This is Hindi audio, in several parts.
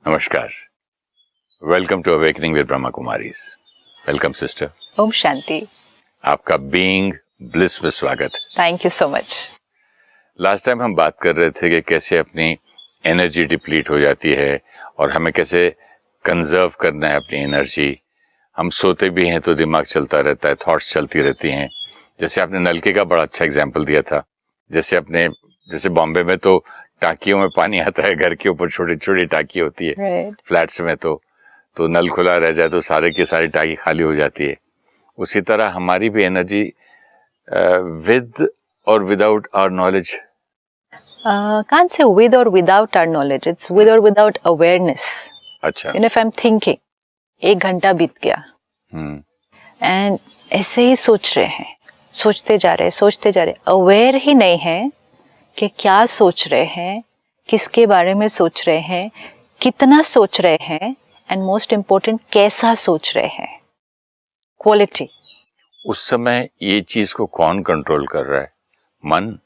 नमस्कार, welcome to awakening with Brahma Kumaris. Welcome sister. ओम शांति। आपका बीइंग ब्लिस में स्वागत। Thank you so much. Last time हम बात कर रहे थे कि कैसे अपनी एनर्जी डिप्लीट हो जाती है और हमें कैसे कंजर्व करना है अपनी एनर्जी। हम सोते भी हैं तो दिमाग चलता रहता है, थॉट्स चलती रहती हैं। जैसे आपने नलके का बड़ा अच्छा एग्जाम्पल दिया था। जैसे बॉम्बे में तो टांकियों में पानी आता है, घर के ऊपर छोटी छोटी टांकी होती है। फ्लैट्स में तो नल खुला रह जाए तो सारे की सारी टांकी खाली हो जाती है। उसी तरह हमारी भी एनर्जी विद और without our knowledge, can't say with or without our knowledge, it's with or without awareness. अच्छा, if I'm thinking 1 घंटा बीत गया एंड ऐसे ही सोच रहे हैं, सोचते जा रहे, अवेयर ही नहीं है कि क्या सोच रहे हैं, किसके बारे में सोच रहे हैं, कितना सोच रहे हैं, एंड मोस्ट इम्पोर्टेंट कैसा सोच रहे हैं, क्वालिटी। उस समय ये चीज को कौन कंट्रोल कर रहा है? मन।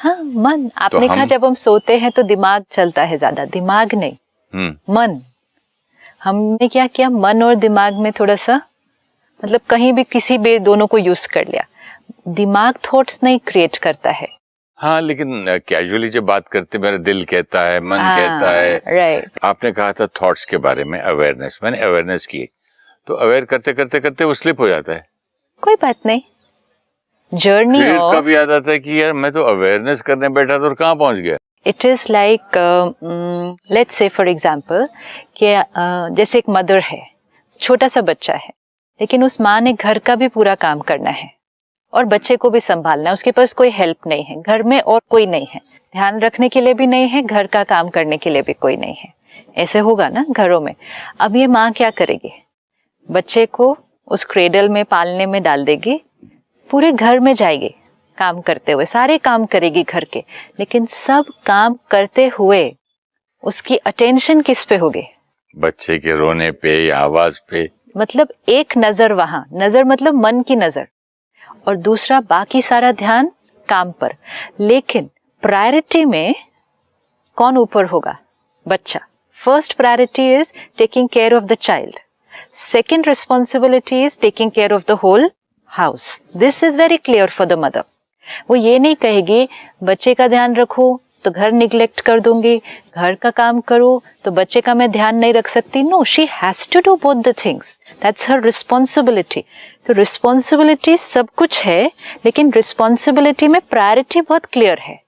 हाँ, मन। आपने कहा जब हम सोते हैं तो दिमाग चलता है ज्यादा, दिमाग नहीं, मन। हमने क्या किया, मन और दिमाग में थोड़ा सा मतलब कहीं भी किसी भी दोनों को यूज कर लिया। दिमाग थॉट्स नहीं क्रिएट करता है। हाँ, लेकिन कैजुअली जब बात करते मेरा दिल कहता है, मन कहता है। राइट। आपने कहा था थॉट्स के बारे में अवेयरनेस, मैंने अवेयरनेस की तो अवेयर करते करते करते वो स्लिप हो जाता है। कोई बात नहीं, जर्नी फिर ऑफ। कब याद आता है कि यार मैं तो अवेयरनेस करने बैठा था और कहाँ पहुंच गया। It is like let's say for example कि जैसे एक मदर है, छोटा सा बच्चा है, लेकिन उस माँ ने घर का भी पूरा काम करना है और बच्चे को भी संभालना है। उसके पास कोई हेल्प नहीं है, घर में और कोई नहीं है, ध्यान रखने के लिए भी नहीं है, घर का काम करने के लिए भी कोई नहीं है। ऐसे होगा ना घरों में। अब ये माँ क्या करेगी, बच्चे को उस क्रेडल में पालने में डाल देगी, पूरे घर में जाएगी काम करते हुए, सारे काम करेगी घर के, लेकिन सब काम करते हुए उसकी अटेंशन किस पे होगी? बच्चे के रोने पे या आवाज पे। मतलब एक नजर वहां, नजर मतलब मन की नजर, और दूसरा बाकी सारा ध्यान काम पर। लेकिन प्रायोरिटी में कौन ऊपर होगा? बच्चा। First priority is taking care of the child, second responsibility is taking care of the whole house. This is very clear for the mother. वो ये नहीं कहेगी बच्चे का ध्यान रखो तो घर निग्लेक्ट कर दूंगी, घर का काम करो तो बच्चे का मैं ध्यान नहीं रख सकती। No, she has to do both the things, that's her responsibility. तो रिस्पॉन्सिबिलिटी सब कुछ है, लेकिन रिस्पॉन्सिबिलिटी में प्रायोरिटी बहुत क्लियर है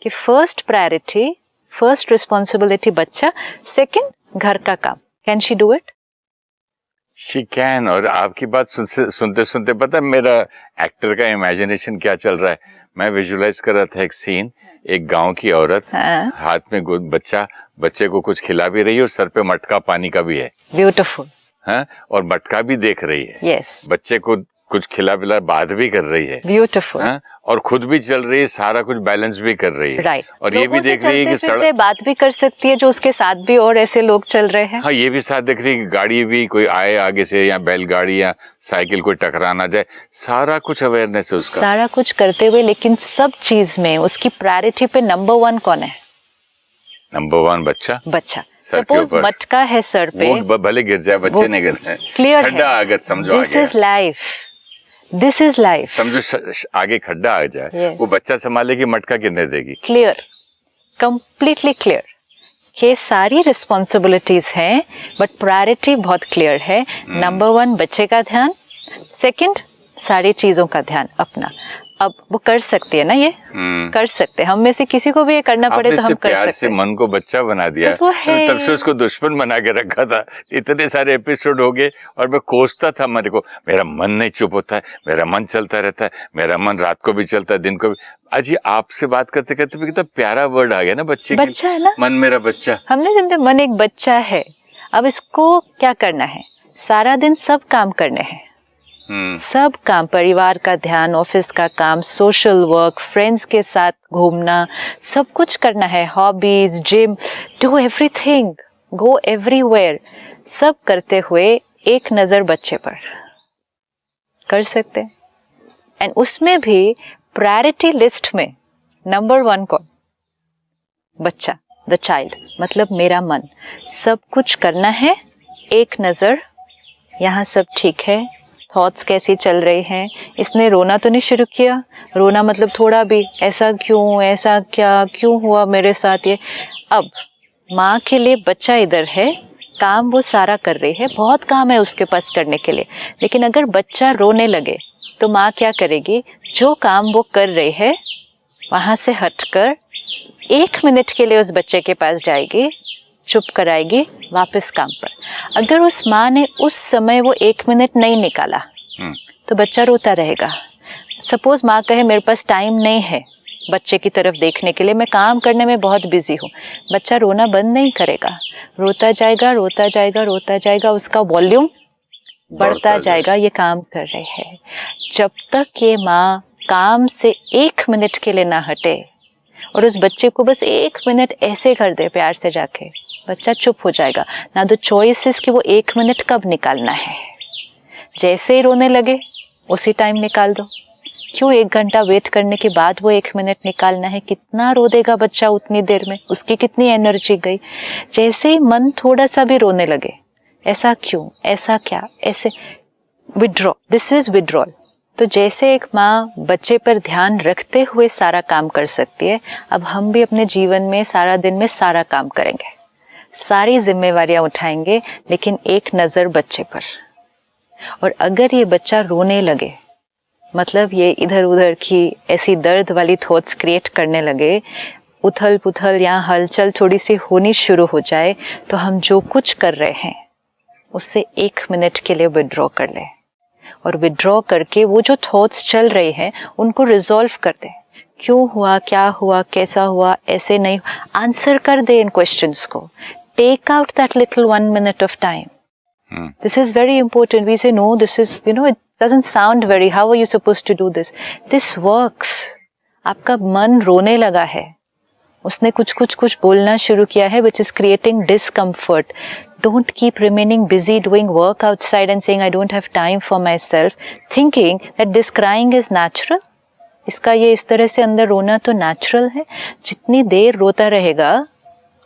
कि फर्स्ट प्रायोरिटी, फर्स्ट रिस्पॉन्सिबिलिटी बच्चा, सेकेंड घर का काम। Can she do it? She can. और आपकी बात सुनते सुनते पता है मेरा एक्टर का इमेजिनेशन क्या चल रहा है। मैं विजुलाइज कर रहा था एक सीन, एक गांव की औरत हाथ में बच्चे को कुछ खिला भी रही है और सर पे मटका पानी का भी है। ब्यूटीफुल। हाँ, और मटका भी देख रही है। यस। बच्चे को कुछ खिला पिला बात भी कर रही है। ब्यूटीफुल। हाँ, और खुद भी चल रही है, सारा कुछ बैलेंस भी कर रही है। राइट। और ये भी देख रही है कि सड़क बात भी कर सकती है, जो उसके साथ भी और ऐसे लोग चल रहे हैं। हाँ, ये भी साथ देख रही है कि गाड़ी भी कोई आए आगे से, या बैलगाड़ी या साइकिल कोई टकरा ना जाए। सारा कुछ अवेयरनेस है उसका, सारा कुछ करते हुए। लेकिन सब चीज में उसकी प्रायोरिटी पे नंबर 1 कौन है? नंबर 1 बच्चा। सपोज मटका है सर पे, भले गिर जाए, बच्चे नहीं गिर रहे। क्लियर खड्डा अगर समझो, this is life, this is life. समझो आगे खड्डा आ जाए, वो बच्चा संभालेगी, मटका गिरने देगी। क्लियर, कंप्लीटली क्लियर कि सारी रिस्पॉन्सिबिलिटीज हैं, बट प्रायोरिटी बहुत क्लियर है। नंबर 1 बच्चे का ध्यान, सेकंड सारी चीजों का ध्यान अपना। अब वो कर सकती है ना, ये कर सकते हैं। हम में से किसी को भी ये करना पड़े तो हम कर सकते हैं। से मन को बच्चा बना दिया, तो तब से उसको दुश्मन बना के रखा था। इतने सारे एपिसोड हो गए और मैं कोसता था मेरे को, मेरा मन नहीं चुप होता है, मेरा मन चलता रहता है, मेरा मन रात को भी चलता है, दिन को भी। आज ये आपसे बात करते करते भी कितना प्यारा वर्ड आ गया ना, बच्चा है ना, मन मेरा बच्चा। हमने सुनते मन एक बच्चा है। अब इसको क्या करना है? सारा दिन सब काम करने हैं, सब काम, परिवार का ध्यान, ऑफिस का काम, सोशल वर्क, फ्रेंड्स के साथ घूमना, सब कुछ करना है, hobbies, gym, do everything, go everywhere. सब करते हुए एक नजर बच्चे पर कर सकते हैं। एंड उसमें भी प्रायोरिटी लिस्ट में नंबर 1 कौन? बच्चा। द चाइल्ड मतलब मेरा मन, सब कुछ करना है, एक नज़र यहाँ सब ठीक है, थॉट्स कैसी चल रही हैं, इसने रोना तो नहीं शुरू किया, रोना मतलब थोड़ा भी ऐसा क्यों, ऐसा क्या, क्यों हुआ मेरे साथ ये। अब माँ के लिए बच्चा इधर है, काम वो सारा कर रही है, बहुत काम है उसके पास करने के लिए, लेकिन अगर बच्चा रोने लगे तो माँ क्या करेगी, जो काम वो कर रही है वहाँ से हटकर 1 मिनट के लिए उस बच्चे के पास जाएगी, चुप कराएगी, वापस काम पर। अगर उस माँ ने उस समय वो 1 मिनट नहीं निकाला तो बच्चा रोता रहेगा। सपोज माँ कहे मेरे पास टाइम नहीं है बच्चे की तरफ देखने के लिए, मैं काम करने में बहुत बिजी हूँ, बच्चा रोना बंद नहीं करेगा, रोता जाएगा रोता जाएगा रोता जाएगा, उसका वॉल्यूम बढ़ता जाएगा, ये काम कर रहे हैं। जब तक ये माँ काम से 1 मिनट के लिए ना हटे और उस बच्चे को बस 1 मिनट ऐसे कर दे प्यार से जाके, बच्चा चुप हो जाएगा। ना द चॉइसेस कि वो 1 मिनट कब निकालना है, जैसे ही रोने लगे उसी टाइम निकाल दो। क्यों 1 घंटा वेट करने के बाद वो 1 मिनट निकालना है? कितना रो देगा बच्चा उतनी देर में, उसकी कितनी एनर्जी गई। जैसे ही मन थोड़ा सा भी रोने लगे, ऐसा क्यों, ऐसा क्या, ऐसे विड्रॉ, दिस इज विड्रॉल। तो जैसे एक माँ बच्चे पर ध्यान रखते हुए सारा काम कर सकती है, अब हम भी अपने जीवन में सारा दिन में सारा काम करेंगे, सारी जिम्मेवारियां उठाएंगे, लेकिन एक नज़र बच्चे पर। और अगर ये बच्चा रोने लगे, मतलब ये इधर उधर की ऐसी दर्द वाली थॉट्स क्रिएट करने लगे, उथल पुथल या हलचल थोड़ी सी होनी शुरू हो जाए, तो हम जो कुछ कर रहे हैं उससे 1 मिनट के लिए विड्रॉ कर लें और विड्रॉ करके वो जो थॉट्स चल रहे हैं उनको रिजॉल्व कर दें। क्यों हुआ, क्या हुआ, कैसा हुआ, ऐसे नहीं, आंसर कर दे इन क्वेश्चंस को। Take out that little 1 minute of time. This is very important. We say no, this is, it doesn't sound very, how are you supposed to do this? This works. आपका मन रोने लगा है, उसने कुछ बोलना शुरू किया है, which is creating discomfort. Don't keep remaining busy doing work outside and saying I don't have time for myself, thinking that this crying is natural. इसका ये इस तरह से अंदर रोना तो नेचुरल है, जितनी देर रोता रहेगा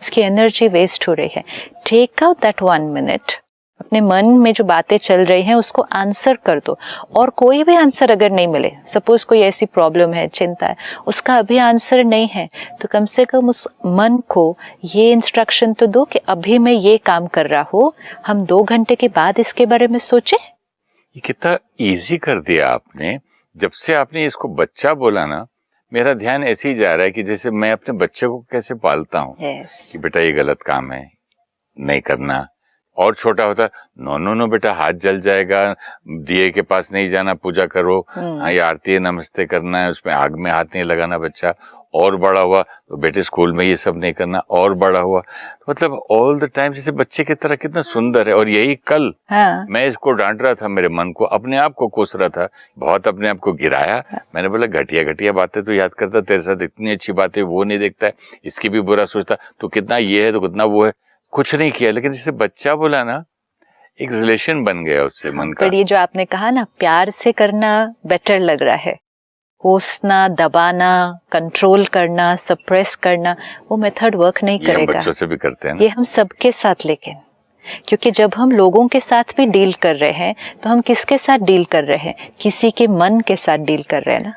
उसकी एनर्जी वेस्ट हो रही है। टेक आउट दैट 1 मिनट, अपने मन में जो बातें चल रही हैं उसको आंसर कर दो। और कोई भी आंसर अगर नहीं मिले, सपोज कोई ऐसी प्रॉब्लम है, चिंता है, उसका अभी आंसर नहीं है, तो कम से कम उस मन को ये इंस्ट्रक्शन तो दो कि अभी मैं ये काम कर रहा हूँ, हम 2 घंटे के बाद इसके बारे में सोचे। ये कितना इजी कर दिया आपने। जब से आपने इसको बच्चा बोला ना, मेरा ध्यान ऐसे ही जा रहा है कि जैसे मैं अपने बच्चे को कैसे पालता हूँ। कि बेटा ये गलत काम है, नहीं करना। और छोटा होता, नो बेटा हाथ जल जाएगा, दिए के पास नहीं जाना, पूजा करो, हाँ ये आरती है, नमस्ते करना है, उसमें आग में हाथ नहीं लगाना बच्चा। और बड़ा हुआ तो बेटे स्कूल में ये सब नहीं करना। और बड़ा हुआ मतलब ऑल द टाइम जैसे बच्चे की तरह, कितना सुंदर है। और यही कल मैं इसको डांट रहा था, मेरे मन को, अपने आप को कोस रहा था, बहुत अपने आप को गिराया। मैंने बोला घटिया बातें तो याद करता, तेरे साथ इतनी अच्छी बातें वो नहीं देखता है, इसकी भी बुरा सोचता, तो कितना ये है तो कितना वो है, कुछ नहीं किया। लेकिन जैसे बच्चा बोला ना, एक रिलेशन बन गया उससे मन का। पर ये जो आपने कहा ना, प्यार से करना बेटर लग रहा है, कोसना, दबाना, कंट्रोल करना, सप्रेस करना, वो मेथड वर्क नहीं करेगा। बच्चों से भी करते हैं ना? ये हम सबके साथ, लेकिन क्योंकि जब हम लोगों के साथ भी डील कर रहे हैं तो हम किसके साथ डील कर रहे हैं? किसी के मन के साथ डील कर रहे हैं ना।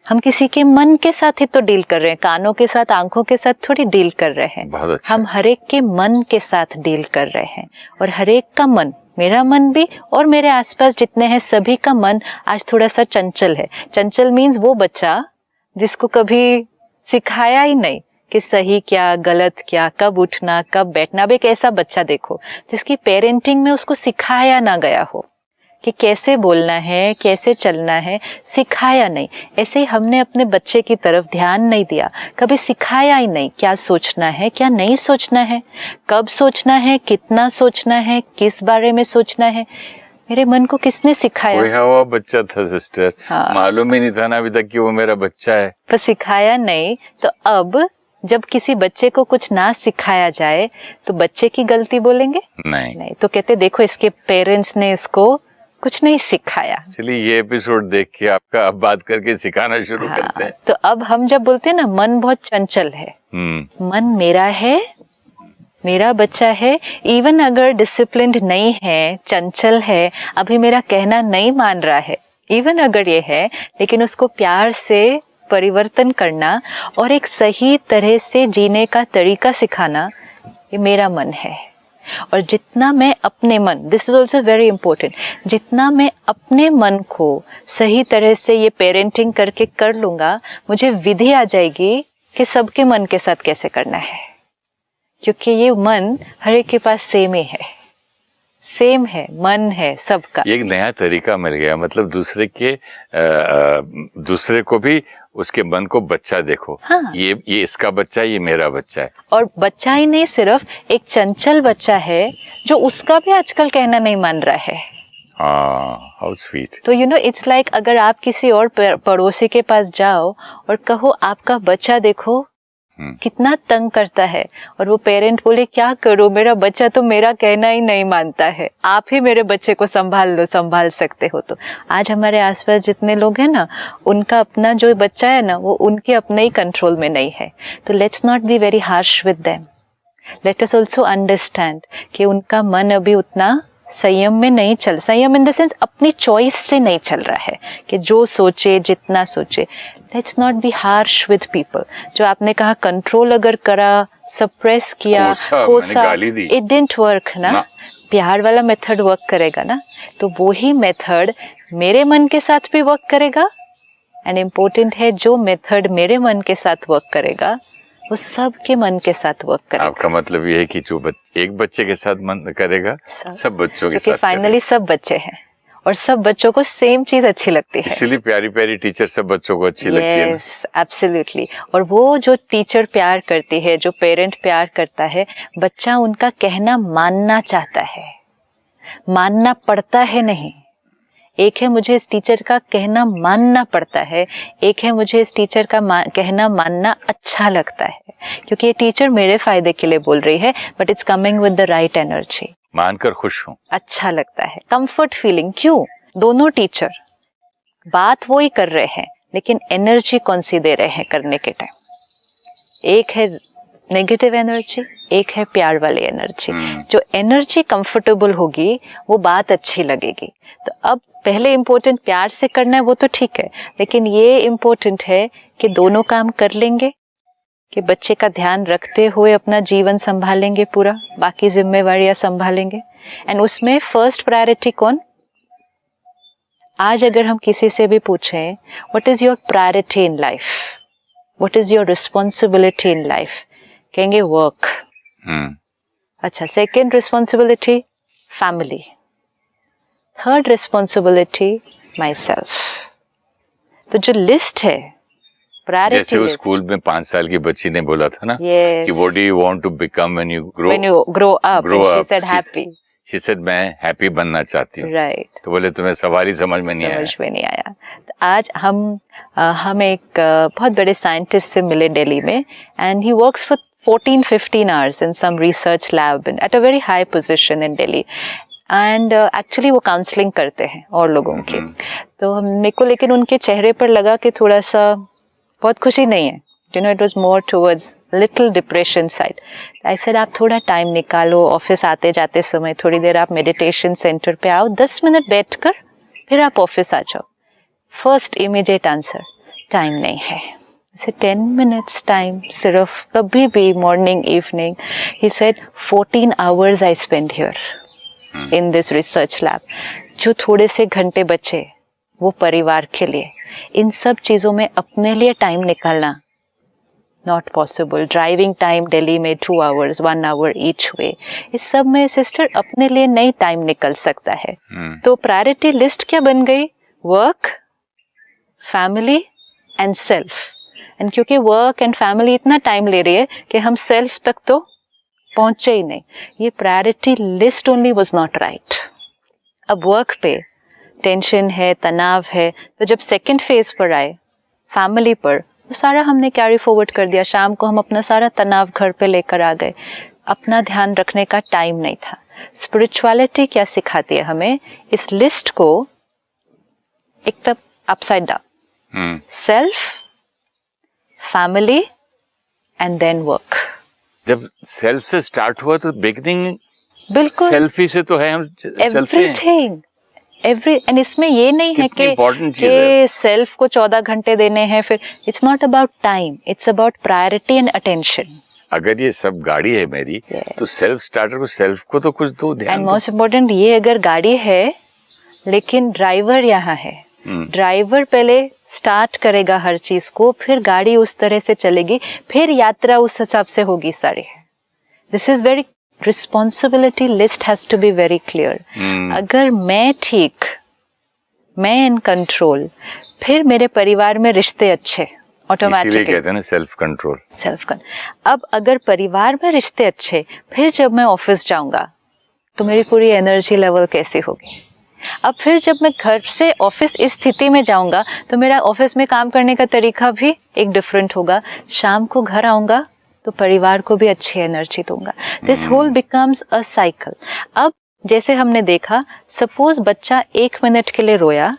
हम किसी के मन के साथ ही तो डील कर रहे हैं, कानों के साथ, आंखों के साथ थोड़ी डील कर रहे हैं। बहुत अच्छा। हम हरेक के मन के साथ डील कर रहे हैं, और हरेक का मन, मेरा मन भी और मेरे आसपास जितने हैं सभी का मन आज थोड़ा सा चंचल है। चंचल मीन्स वो बच्चा जिसको कभी सिखाया ही नहीं कि सही क्या, गलत क्या, कब उठना, कब बैठना। अब एक ऐसा बच्चा देखो जिसकी पेरेंटिंग में उसको सिखाया ना गया हो कि कैसे बोलना है, कैसे चलना है, सिखाया नहीं। ऐसे ही हमने अपने बच्चे की तरफ ध्यान नहीं दिया, कभी सिखाया ही नहीं क्या सोचना है, क्या नहीं सोचना है, कब सोचना है, कितना सोचना है, किस बारे में सोचना है। मेरे मन को किसने सिखाया? कोई हवा बच्चा था सिस्टर। मालूम ही नहीं था ना अभी तक कि वो मेरा बच्चा है। पर सिखाया नहीं, तो अब जब किसी बच्चे को कुछ ना सिखाया जाए तो बच्चे की गलती बोलेंगे? नहीं। तो कहते देखो इसके पेरेंट्स ने इसको कुछ नहीं सिखाया। चलिए ये एपिसोड देख के आपका अब बात करके सिखाना शुरू करते हैं। तो अब हम जब बोलते हैं ना मन बहुत चंचल है, मन मेरा है, मेरा बच्चा है, इवन अगर डिसिप्लिन्ड नहीं है, चंचल है, अभी मेरा कहना नहीं मान रहा है, इवन अगर ये है, लेकिन उसको प्यार से परिवर्तन करना और एक सही तरह से जीने का तरीका सिखाना, ये मेरा मन है। और जितना मैं अपने मन, this is also very important, जितना मैं अपने मन को सही तरह से ये पेरेंटिंग करके कर लूंगा, मुझे विधि आ जाएगी कि सबके मन के साथ कैसे करना है, क्योंकि ये मन हर एक के पास सेम ही है, सेम है, मन है सबका। एक नया तरीका मिल गया, मतलब दूसरे को भी उसके मन को बच्चा देखो। हाँ। ये इसका बच्चा है, ये मेरा बच्चा है। और बच्चा ही नहीं, सिर्फ एक चंचल बच्चा है जो उसका भी आजकल कहना नहीं मान रहा है। How sweet. तो यू नो इट्स लाइक अगर आप किसी और पड़ोसी के पास जाओ और कहो आपका बच्चा देखो कितना तंग करता है, और वो पेरेंट बोले क्या करूं, मेरा बच्चा तो मेरा कहना ही नहीं मानता है, आप ही मेरे बच्चे को संभाल लो, संभाल सकते हो। तो आज हमारे आसपास जितने लोग हैं ना, उनका अपना जो बच्चा है ना, वो उनके अपने ही कंट्रोल में नहीं है। तो let's not be very harsh with them, let us also understand कि उनका मन अभी उतना संयम में नहीं चल, संयम इन द सेंस अपनी चॉइस से नहीं चल रहा है कि जो सोचे जितना सोचे। Let's not be harsh with people. जो आपने कहा कंट्रोल अगर करा, सप्रेस किया, कोसा, इट डिडंट वर्क ना। प्यार वाला मेथड वर्क करेगा ना, तो वो ही मेथड मेरे मन के साथ भी वर्क करेगा। एंड इम्पोर्टेंट है, जो मेथड मेरे मन के साथ वर्क करेगा वो सबके मन के साथ वर्क करेगा। आपका मतलब ये है कि जो एक बच्चे के साथ मन करेगा, सब बच्चों के साथ, फाइनली सब बच्चे हैं और सब बच्चों को सेम चीज अच्छी लगती है, इसलिए प्यारी प्यारी टीचर सब बच्चों को अच्छी लगती है। Yes, absolutely. और वो जो टीचर प्यार करती है, जो पेरेंट प्यार करता है, बच्चा उनका कहना मानना चाहता है, मानना पड़ता है नहीं। एक है मुझे इस टीचर का कहना मानना पड़ता है, एक है मुझे इस टीचर का कहना मानना अच्छा लगता है, क्योंकि ये टीचर मेरे फायदे के लिए बोल रही है, but it's coming with the right energy. मानकर खुश हूँ, अच्छा लगता है, कंफर्ट फीलिंग। क्यों? दोनों टीचर बात वो ही कर रहे हैं, लेकिन एनर्जी कौन सी दे रहे हैं करने के टाइम। एक है नेगेटिव एनर्जी, एक है प्यार वाली एनर्जी। जो एनर्जी कंफर्टेबल होगी वो बात अच्छी लगेगी। तो अब पहले इम्पोर्टेंट प्यार से करना है, वो तो ठीक है, लेकिन ये इम्पोर्टेंट है कि दोनों काम कर लेंगे, कि बच्चे का ध्यान रखते हुए अपना जीवन संभालेंगे, पूरा बाकी जिम्मेवारियां संभालेंगे। एंड उसमें फर्स्ट प्रायोरिटी कौन? आज अगर हम किसी से भी पूछें what is your priority in life, what is your responsibility in life, कहेंगे वर्क। अच्छा, second responsibility family, third responsibility my self. तो जो लिस्ट है, प्रायोरिटी जैसे वो स्कूल में 5 साल की बच्ची ने बोला था ना, कि what do you want to become when you grow up, she said happy, she said मैं हैप्पी बनना चाहती हूँ। राइट। तो बोले तुम्हें सवाल ही समझ में नहीं आया। तो आज हम एक बहुत बड़े साइंटिस्ट से मिले दिल्ली में, and he works for 14-15 hours in some research lab at a very high position in Delhi. And actually वो काउंसलिंग करते हैं और लोगों की। तो मेरे को लेकिन उनके चेहरे पर लगा कि थोड़ा सा बहुत खुशी नहीं है, you know, it was more towards little depression side. I said आप थोड़ा टाइम निकालो, ऑफिस आते जाते समय थोड़ी देर आप मेडिटेशन सेंटर पे आओ, 10 मिनट बैठकर फिर आप ऑफिस आ जाओ। फर्स्ट इमीडिएट आंसर, टाइम नहीं है। से 10 minutes टाइम, सिर्फ कभी भी morning evening. He said 14 hours I spend here in this research lab. जो थोड़े से घंटे बचे वो परिवार के लिए, इन सब चीज़ों में अपने लिए टाइम निकालना not possible. Driving time Delhi में 2 hours, 1 hour ईच वे, इस सब में सिस्टर अपने लिए नहीं टाइम निकल सकता है। तो प्रायोरिटी लिस्ट क्या बन गई? Work, family and self. And क्योंकि वर्क एंड फैमिली इतना टाइम ले रही है कि हम सेल्फ तक तो पहुंचे ही नहीं। ये priority list only was not right. अब वर्क पे टेंशन है, तनाव है, तो जब सेकंड फेज पर आए फैमिली पर, वो सारा हमने कैरी फॉरवर्ड कर दिया। शाम को हम अपना सारा तनाव घर पे लेकर आ गए, अपना ध्यान रखने का टाइम नहीं था। स्पिरिचुअलिटी क्या सिखाती है हमें? इस लिस्ट को एक तब upside down, self, family and then work. जब सेल्फ से स्टार्ट हुआ तो बिगनिंग बिल्कुल सेल्फ ही से तो है, हम चलते हैं। एवरीथिंग एंड इसमें ये नहीं है कि सेल्फ को 14 घंटे देने हैं, फिर it's not about time, it's about priority and attention. अगर ये सब गाड़ी है मेरी, तो सेल्फ स्टार्टर को, सेल्फ को तो कुछ दो ध्यान। एंड मोस्ट इम्पोर्टेंट, ये अगर गाड़ी है लेकिन ड्राइवर यहाँ है, ड्राइवर पहले स्टार्ट करेगा हर चीज को, फिर गाड़ी उस तरह से चलेगी, फिर यात्रा उस हिसाब से होगी सारी। This is very responsibility list has to be very clear. अगर मैं ठीक, मैं इन कंट्रोल, फिर मेरे परिवार में रिश्ते अच्छे ऑटोमेटिकली। कहते हैं ना सेल्फ कंट्रोल। अब अगर परिवार में रिश्ते अच्छे, फिर जब मैं ऑफिस जाऊंगा तो मेरी पूरी एनर्जी लेवल कैसी होगी? अब फिर जब मैं घर से ऑफिस इस स्थिति में जाऊंगा तो मेरा ऑफिस में काम करने का तरीका भी एक डिफरेंट होगा। शाम को घर आऊंगा तो परिवार को भी अच्छी एनर्जी दूंगा। This whole becomes a cycle. अब जैसे हमने देखा, सपोज बच्चा 1 मिनट के लिए रोया,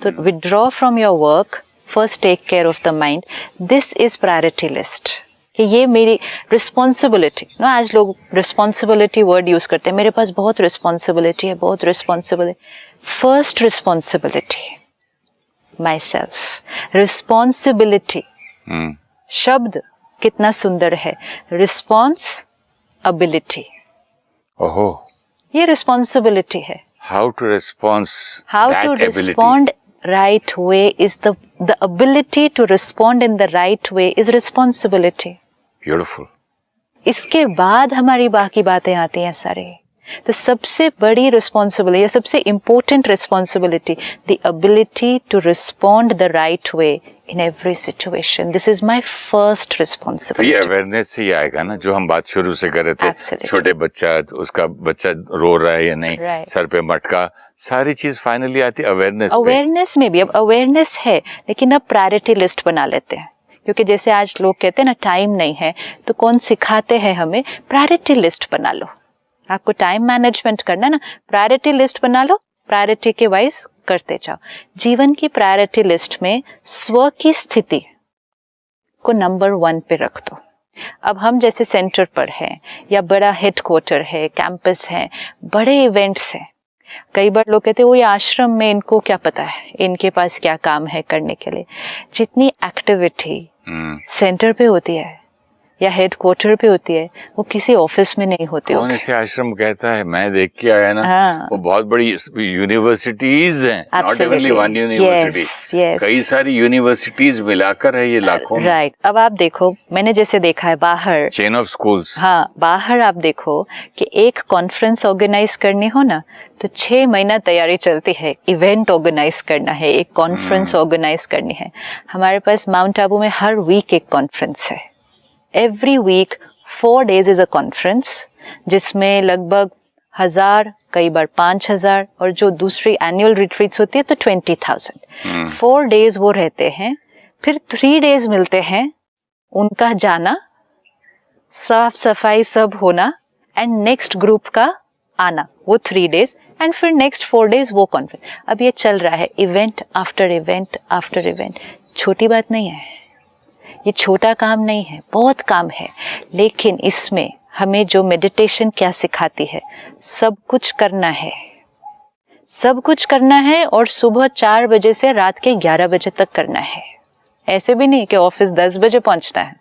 तो withdraw from your work, first take care of the mind. This is priority list कि ये मेरी रिस्पॉन्सिबिलिटी ना। आज लोग रिस्पॉन्सिबिलिटी वर्ड यूज करते हैं, मेरे पास बहुत रिस्पॉन्सिबिलिटी है, बहुत responsibility. First responsibility my self. Responsibility शब्द कितना सुंदर है, रिस्पॉन्स अबिलिटी। ओहो, ये रिस्पॉन्सिबिलिटी है। How to respond right way is the ability to respond in the right way is responsibility. Beautiful. इसके बाद हमारी बाकी बातें आती हैं सारे। तो सबसे बड़ी रिस्पॉन्सिबिलिटी या सबसे important responsibility, the ability to respond the right way in every situation. This is my first responsibility. ये अवेयरनेस से ही आएगा ना, जो हम बात शुरू से कर रहे थे। Absolutely. छोटे बच्चा, उसका बच्चा रो रहा है या नहीं, सर पे मटका, सारी चीज फाइनली आती है अवेयरनेस में भी। अब अवेयरनेस है, लेकिन अब प्रायोरिटी लिस्ट बना लेते हैं, क्योंकि जैसे आज लोग कहते हैं ना टाइम नहीं है, तो कौन सिखाते हैं हमें? प्रायोरिटी लिस्ट बना लो। आपको टाइम मैनेजमेंट करना है ना, प्रायोरिटी लिस्ट बना लो, प्रायोरिटी के वाइज करते जाओ। जीवन की प्रायोरिटी लिस्ट में स्व की स्थिति को नंबर 1 पे रख दो। अब हम जैसे सेंटर पर हैं या बड़ा हेडक्वार्टर है, कैंपस है, बड़े इवेंट्स हैं, कई बार लोग कहते हैं वो ये आश्रम में इनको क्या पता है, इनके पास क्या काम है करने के लिए। जितनी एक्टिविटी सेंटर पे होती है या हेडक्वार्टर पे होती है, वो किसी ऑफिस में नहीं होती। कौन ऐसे आश्रम कहता है? मैं देख के आया ना। वो बहुत बड़ी यूनिवर्सिटीज हैं, नॉट ओनली वन यूनिवर्सिटी, कई सारी यूनिवर्सिटीज मिलाकर है ये, लाखों। राइट। अब आप देखो, मैंने जैसे देखा है बाहर चेन ऑफ स्कूल्स, हाँ, बाहर आप देखो कि एक कॉन्फ्रेंस ऑर्गेनाइज करनी हो ना तो 6 महीना तैयारी चलती है। इवेंट ऑर्गेनाइज करना है, एक कॉन्फ्रेंस ऑर्गेनाइज करनी है। हमारे पास माउंट आबू में हर वीक एक कॉन्फ्रेंस है। Every week 4 days is a conference, जिसमें लगभग 1000, कई बार 5000, और जो दूसरी एनुअल रिट्रीट्स होती है तो 20,000। 4 days वो रहते हैं, फिर 3 days मिलते हैं उनका जाना, साफ सफाई सब होना, एंड नेक्स्ट ग्रुप का आना, वो 3 days, एंड फिर नेक्स्ट 4 days वो कॉन्फ्रेंस। अब ये चल रहा है, event after event after event. छोटी बात नहीं है, ये छोटा काम नहीं है, बहुत काम है। लेकिन इसमें हमें जो मेडिटेशन क्या सिखाती है, सब कुछ करना है, सब कुछ करना है, और सुबह 4 बजे से रात के 11 बजे तक करना है। ऐसे भी नहीं कि ऑफिस 10 बजे पहुंचना है।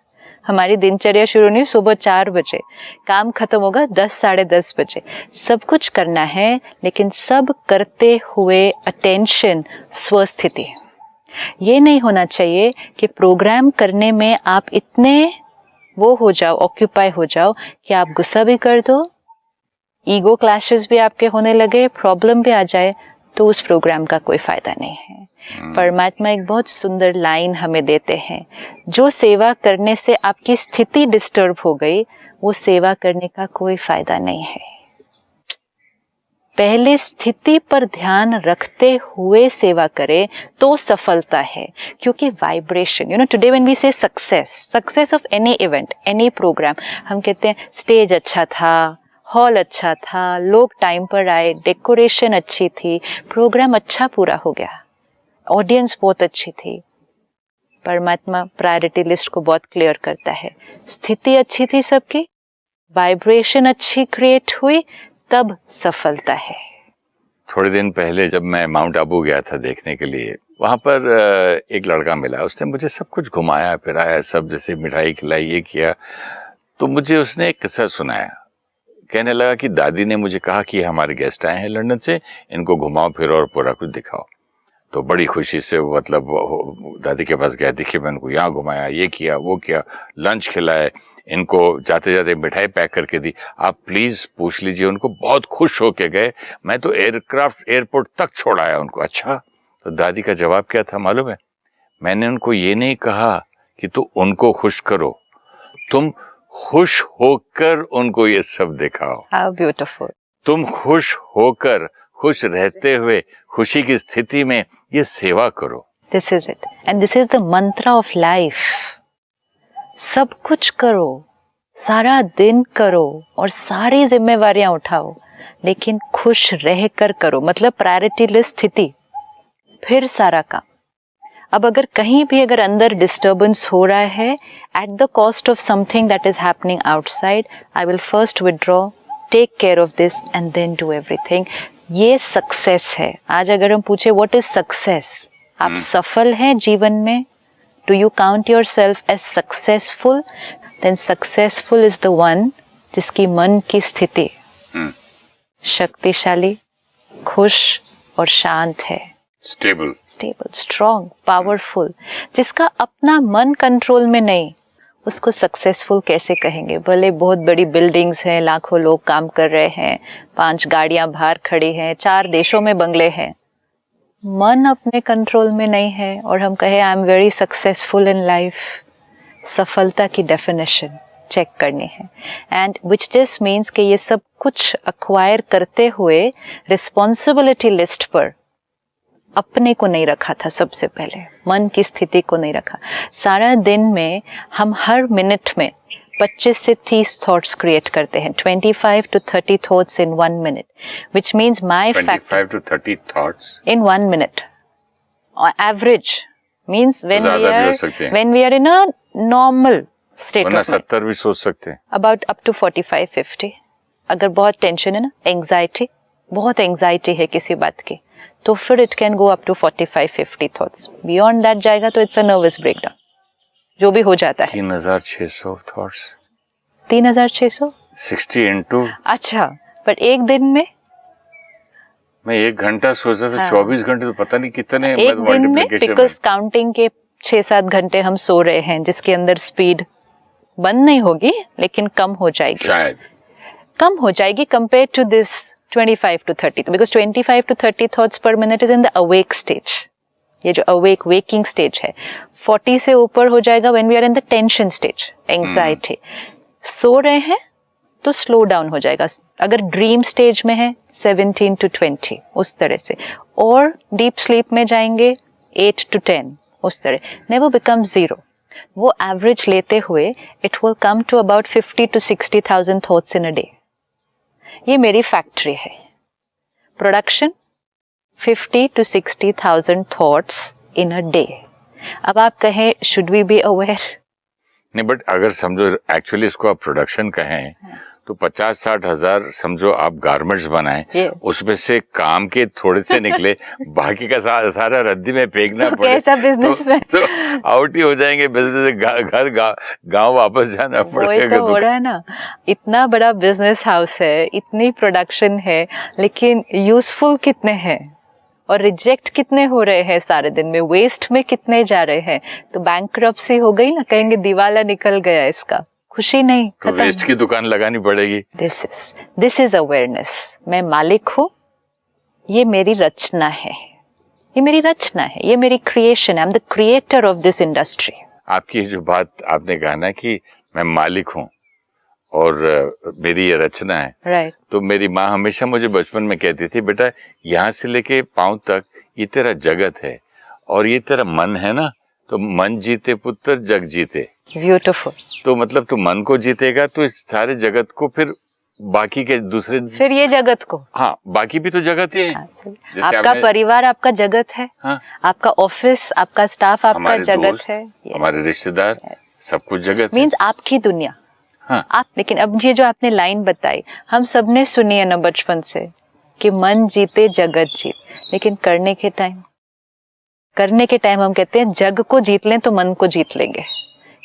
हमारी दिनचर्या शुरू नहीं सुबह 4 बजे, काम खत्म होगा 10, साढ़े 10 बजे। सब कुछ करना है, लेकिन सब करते हुए अटेंशन, स्वस्थिति। ये नहीं होना चाहिए कि प्रोग्राम करने में आप इतने वो हो जाओ, ऑक्यूपाई हो जाओ कि आप गुस्सा भी कर दो, ईगो क्लैशेस भी आपके होने लगे, प्रॉब्लम भी आ जाए, तो उस प्रोग्राम का कोई फायदा नहीं है। परमात्मा एक बहुत सुंदर लाइन हमें देते हैं, जो सेवा करने से आपकी स्थिति डिस्टर्ब हो गई, वो सेवा करने का कोई फायदा नहीं है। पहले स्थिति पर ध्यान रखते हुए सेवा करें तो सफलता है, क्योंकि vibration, you know, today when we say success of any event, any program, हम कहते हैं स्टेज अच्छा था, हॉल अच्छा था, लोग टाइम पर आए, डेकोरेशन अच्छी थी, प्रोग्राम अच्छा पूरा हो गया, ऑडियंस बहुत अच्छी थी। परमात्मा प्रायोरिटी लिस्ट को बहुत क्लियर करता है। स्थिति अच्छी थी सबकी, वाइब्रेशन अच्छी क्रिएट हुई, तब सफलता है। थोड़े दिन पहले जब मैं माउंट आबू गया था देखने के लिए, वहां पर एक लड़का मिला, उसने मुझे सब कुछ घुमाया फिराया, सब जैसे मिठाई खिलाई, ये किया। तो मुझे उसने एक किस्सा सुनाया, कहने लगा कि दादी ने मुझे कहा कि हमारे गेस्ट आए हैं लंदन से, इनको घुमाओ फिरो और पूरा कुछ दिखाओ। तो बड़ी खुशी से मतलब दादी के पास गया, देखिए मैं उनको यहाँ घुमाया, ये किया वो किया, लंच खिलाए, इनको जाते जाते मिठाई पैक करके दी। आप प्लीज पूछ लीजिए उनको, बहुत खुश होके गए। मैं तो एयरपोर्ट तक छोड़ आया उनको। अच्छा, तो दादी का जवाब क्या था मालूम है? मैंने उनको ये नहीं कहा कि तू उनको खुश करो, तुम खुश होकर उनको ये सब दिखाओ। How beautiful. तुम खुश होकर, खुश रहते हुए, खुशी की स्थिति में ये सेवा करो। This is it, and this is the मंत्र ऑफ लाइफ। सब कुछ करो, सारा दिन करो और सारी जिम्मेवारियां उठाओ, लेकिन खुश रहकर करो। मतलब प्रायोरिटी लिस्ट स्थिति, फिर सारा काम। अब अगर कहीं भी अगर अंदर डिस्टर्बेंस हो रहा है at the cost of something that is happening outside, I will first withdraw, take care of this and then do everything. ये सक्सेस है। आज अगर हम पूछे व्हाट इज सक्सेस, आप सफल हैं जीवन में, do you count yourself as successful, then successful is the one जिसकी मन की स्थिति शक्तिशाली, खुश और शांत है, स्टेबल, स्ट्रॉन्ग, पावरफुल। जिसका अपना मन कंट्रोल में नहीं, उसको सक्सेसफुल कैसे कहेंगे? भले बहुत बड़ी बिल्डिंग्स हैं, लाखों लोग काम कर रहे हैं, 5 गाड़ियां बाहर खड़ी हैं, 4 देशों में बंगले हैं, मन अपने कंट्रोल में नहीं है और हम कहे I am very successful in life. सफलता की डेफिनेशन चेक करनी है, एंड विच जस्ट मीन्स कि ये सब कुछ अक्वायर करते हुए रिस्पॉन्सिबिलिटी लिस्ट पर अपने को नहीं रखा था। सबसे पहले मन की स्थिति को नहीं रखा। सारा दिन में हम हर मिनट में 25 से 30 थॉट्स क्रिएट करते हैं, 25 to 30 thoughts in 1 minute, which means my 25 to 30 thoughts in 1 minute. Average means when we are in a normal state of mind. 70 भी सोच सकते हैं। About up to 45-50. अगर बहुत टेंशन है ना, एंग्जाइटी, बहुत एंग्जाइटी है किसी बात की, तो फिर it can go up to 45-50 thoughts. Beyond that जाएगा तो इट्स अ नर्वस ब्रेकडाउन, जो भी हो जाता है। 3600 थॉट्स। 3600 60 into। अच्छा, पर एक दिन में मैं 1 घंटा सोचा था। 24 घंटे तो पता नहीं कितने एक दिन में, बिकॉज काउंटिंग के 6-7 घंटे हम सो रहे हैं, जिसके अंदर स्पीड बंद नहीं होगी लेकिन कम हो जाएगी, शायद कम हो जाएगी compare to this 25 to 30, because 25 to 30 thoughts per minute is in the awake stage. ये जो awake waking stage है, 40 से ऊपर हो जाएगा when we are in the tension stage, anxiety. सो रहे हैं तो स्लो डाउन हो जाएगा। अगर ड्रीम स्टेज में है 17 to 20 उस तरह से, और डीप स्लीप में जाएंगे 8 to 10 उस तरह, never become zero. वो एवरेज लेते हुए it will come to about 50 to 60,000 thoughts in a day. ये मेरी फैक्ट्री है। Production 50 to 60,000 thoughts in a day. अब आप कहें शुड वी बी अवेयर? नहीं, बट अगर समझो एक्चुअली इसको आप प्रोडक्शन कहें तो 50-60 हजार समझो आप गारमेंट्स बनाएं, उसमें से काम के थोड़े से निकले, बाकी का सारा रद्दी में फेंकना पड़े, कैसा बिजनेस में तो आउट ही हो जाएंगे बिजनेस, घर गांव वापस जाना पड़ेगा। वही तो हो रहा है ना। इतना बड़ा बिजनेस हाउस है, इतनी प्रोडक्शन है, लेकिन यूजफुल कितने हैं और रिजेक्ट कितने हो रहे हैं सारे दिन में, वेस्ट में कितने जा रहे हैं। तो बैंकरप्सी हो गई ना, कहेंगे दिवाला निकल गया इसका, खुशी नहीं, तो वेस्ट की दुकान लगानी पड़ेगी। This is awareness. मैं मालिक हूँ, ये मेरी रचना है, ये मेरी रचना है, ये मेरी क्रिएशन है। I am the creator of this industry. आपकी जो बात आपने कहा ना कि मैं मालिक हूँ और मेरी ये रचना है, राइट। तो मेरी माँ हमेशा मुझे बचपन में कहती थी, बेटा यहाँ से लेके पाँव तक ये तेरा जगत है और ये तेरा मन है ना, तो मन जीते पुत्र जग जीते। ब्यूटीफुल। तो मतलब तू मन को जीतेगा तो इस सारे जगत को फिर बाकी के दूसरे, फिर ये जगत को, हाँ बाकी भी तो जगत ही है। आपका परिवार आपका जगत है, हाँ, आपका ऑफिस, आपका स्टाफ आपका जगत है, हमारे रिश्तेदार, सब कुछ जगत मीन्स आपकी दुनिया। हाँ। आप, लेकिन अब ये जो आपने लाइन बताई, हम सबने सुनी है ना बचपन से कि मन जीते जगत जीत, लेकिन करने के टाइम हम कहते हैं जग को जीत लें तो मन को जीत लेंगे,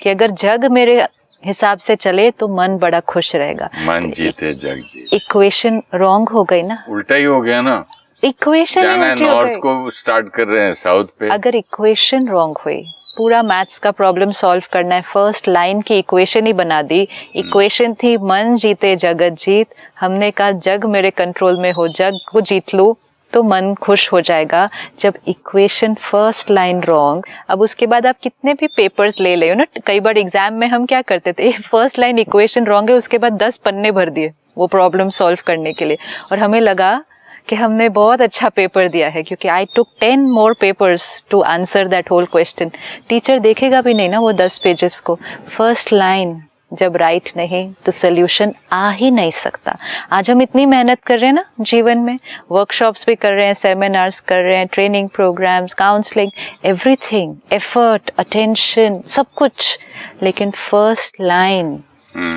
कि अगर जग मेरे हिसाब से चले तो मन बड़ा खुश रहेगा। मन जीते जग जीत, इक्वेशन रॉन्ग हो गई ना, उल्टा ही हो गया ना। इक्वेशन जाना है नॉर्थ को स्टार्ट कर रहे हैं साउथ पे। अगर इक्वेशन रॉन्ग हुई, पूरा मैथ्स का प्रॉब्लम सॉल्व करना है, फर्स्ट लाइन की इक्वेशन ही बना दी। इक्वेशन थी मन जीते जगत जीत, हमने कहा जग मेरे कंट्रोल में हो, जग को जीत लूं तो मन खुश हो जाएगा। जब इक्वेशन फर्स्ट लाइन रॉन्ग, अब उसके बाद आप कितने भी पेपर्स ले ले ना, कई बार एग्जाम में हम क्या करते थे, फर्स्ट लाइन इक्वेशन रॉन्ग है, उसके बाद 10 पन्ने भर दिए वो प्रॉब्लम सॉल्व करने के लिए, और हमें लगा कि हमने बहुत अच्छा पेपर दिया है, क्योंकि I took 10 more papers to answer that whole question. Teacher देखेगा भी नहीं ना वो 10 पेजेस को। फर्स्ट लाइन जब राइट नहीं तो सोल्यूशन आ ही नहीं सकता। आज हम इतनी मेहनत कर रहे हैं ना जीवन में, वर्कशॉप्स भी कर रहे हैं, सेमिनार्स कर रहे हैं, training programs, counselling, everything, effort, attention, सब कुछ, लेकिन फर्स्ट लाइन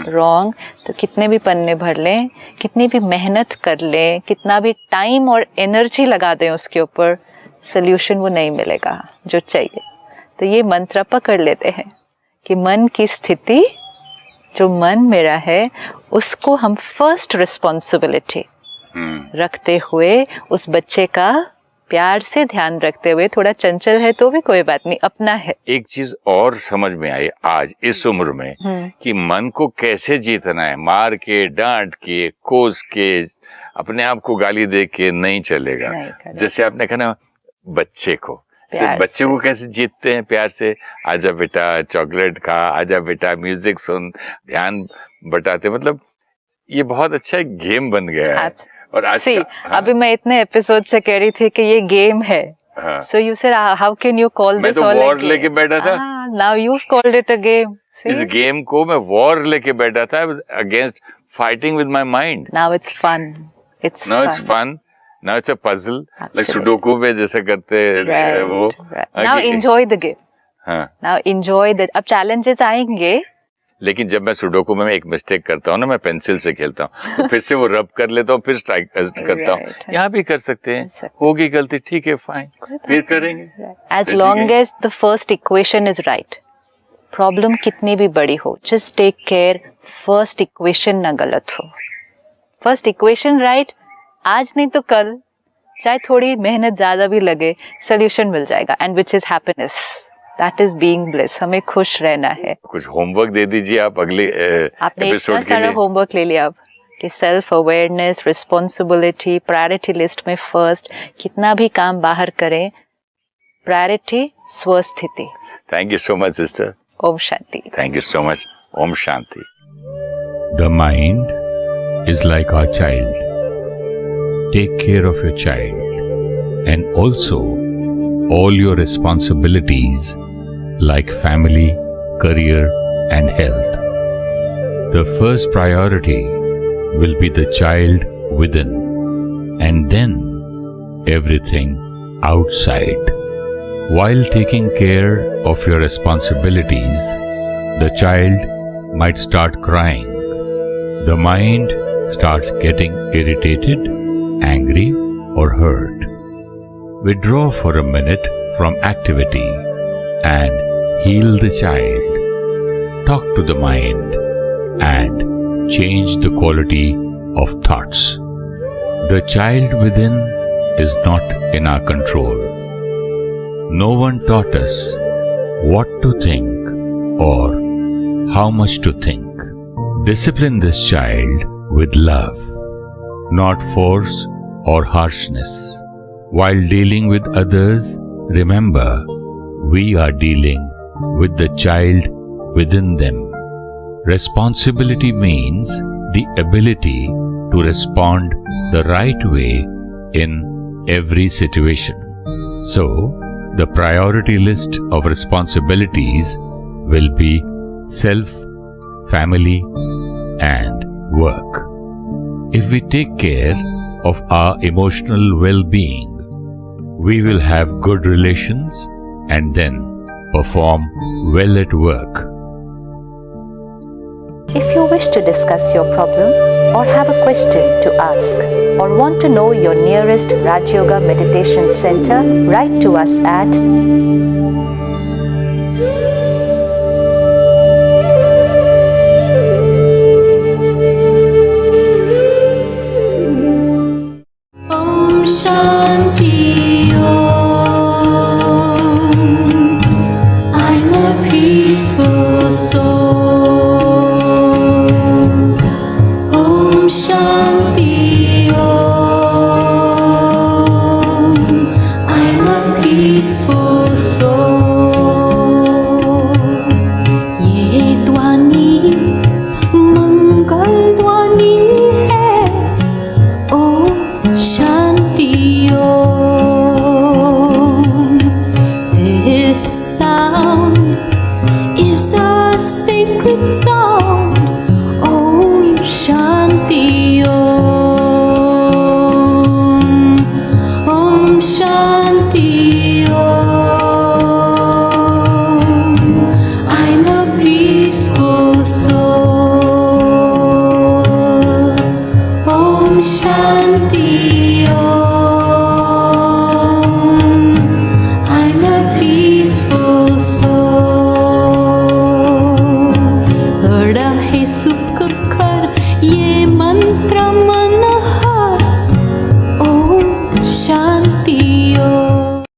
रॉन्ग तो कितने भी पन्ने भर लें, कितनी भी मेहनत कर लें, कितना भी टाइम और एनर्जी लगा दें उसके ऊपर, सोल्यूशन वो नहीं मिलेगा जो चाहिए। तो ये मंत्र पकड़ लेते हैं कि मन की स्थिति, जो मन मेरा है, उसको हम फर्स्ट रिस्पॉन्सिबिलिटी रखते हुए, उस बच्चे का प्यार से ध्यान रखते हुए, थोड़ा चंचल है तो भी कोई बात नहीं, अपना है। एक चीज और समझ में आई आज इस उम्र में कि मन को कैसे जीतना है। मार के, डांट के, कोस के, अपने आप को गाली दे के नहीं चलेगा। जैसे आपने कहा ना, बच्चे को कैसे जीतते हैं प्यार से, आजा बेटा चॉकलेट खा, आजा बेटा म्यूजिक सुन, ध्यान बटाते, मतलब ये बहुत अच्छा गेम बन गया है। और आज अभी मैं इतने एपिसोड से कह रही थी कि ये गेम है, so you said how can you call this all a game. मैं तो वॉर लेके बैठा था, now you have called it a game. इस गेम को मैं वॉर लेके बैठा था, against fighting with my mind. Now it's fun, Now it's a puzzle, like Sudoku में जैसे करते हैं वो। Now enjoy the game. Now enjoy the, अब challenges आएंगे। लेकिन जब मैं सुडोकू में एक मिस्टेक करता हूँ ना, मैं पेंसिल से खेलता हूँ, तो फिर से वो रब कर लेता हूँ, फिर स्ट्राइक करता हूँ। यहाँ भी कर सकते हैं, होगी गलती, ठीक है, फाइन, फिर करेंगे। As long as the first equation is right, problem कितनी भी बड़ी हो, just take care, first equation ना गलत हो। फर्स्ट इक्वेशन राइट, आज नहीं तो कल, चाहे थोड़ी मेहनत ज्यादा भी लगे, सोल्यूशन मिल जाएगा। And which is happiness, that is being bliss. हमें खुश रहना है। कुछ होमवर्क दे दीजिए आप अगले आपने इतना सारा होमवर्क ले लिया अब कि self awareness, responsibility, priority list में फर्स्ट, कितना भी काम बाहर करें, प्रायोरिटी स्वस्थिति। Thank you so much sister. ओम शांति। थैंक यू सो मच। ओम शांति। The mind is like our child. Take care of your child and also all your responsibilities like family, career and health. The first priority will be the child within and then everything outside. While taking care of your responsibilities, the child might start crying. The mind starts getting irritated, angry or hurt. Withdraw for a minute from activity and heal the child. Talk to the mind and change the quality of thoughts. The child within is not in our control. No one taught us what to think or how much to think. Discipline this child with love, not force or harshness. While dealing with others, remember, we are dealing with the child within them. Responsibility means the ability to respond the right way in every situation. So, the priority list of responsibilities will be self, family, and work. If we take care of our emotional well-being, we will have good relations and then perform well at work. If you wish to discuss your problem or have a question to ask or want to know your nearest Raj Yoga Meditation Center, write to us at Om Shanti Om. I'm a peaceful soul. Om Shanti Om. I'm a peaceful soul. ये ध्वनि मंगल ध्वनि है. Om Shanti Om. This sound is a sacred sound. Om Shanti Om. Om Shanti Om. I'm a peaceful soul. Om Shanti Om. I'm a peaceful soul. Lord, I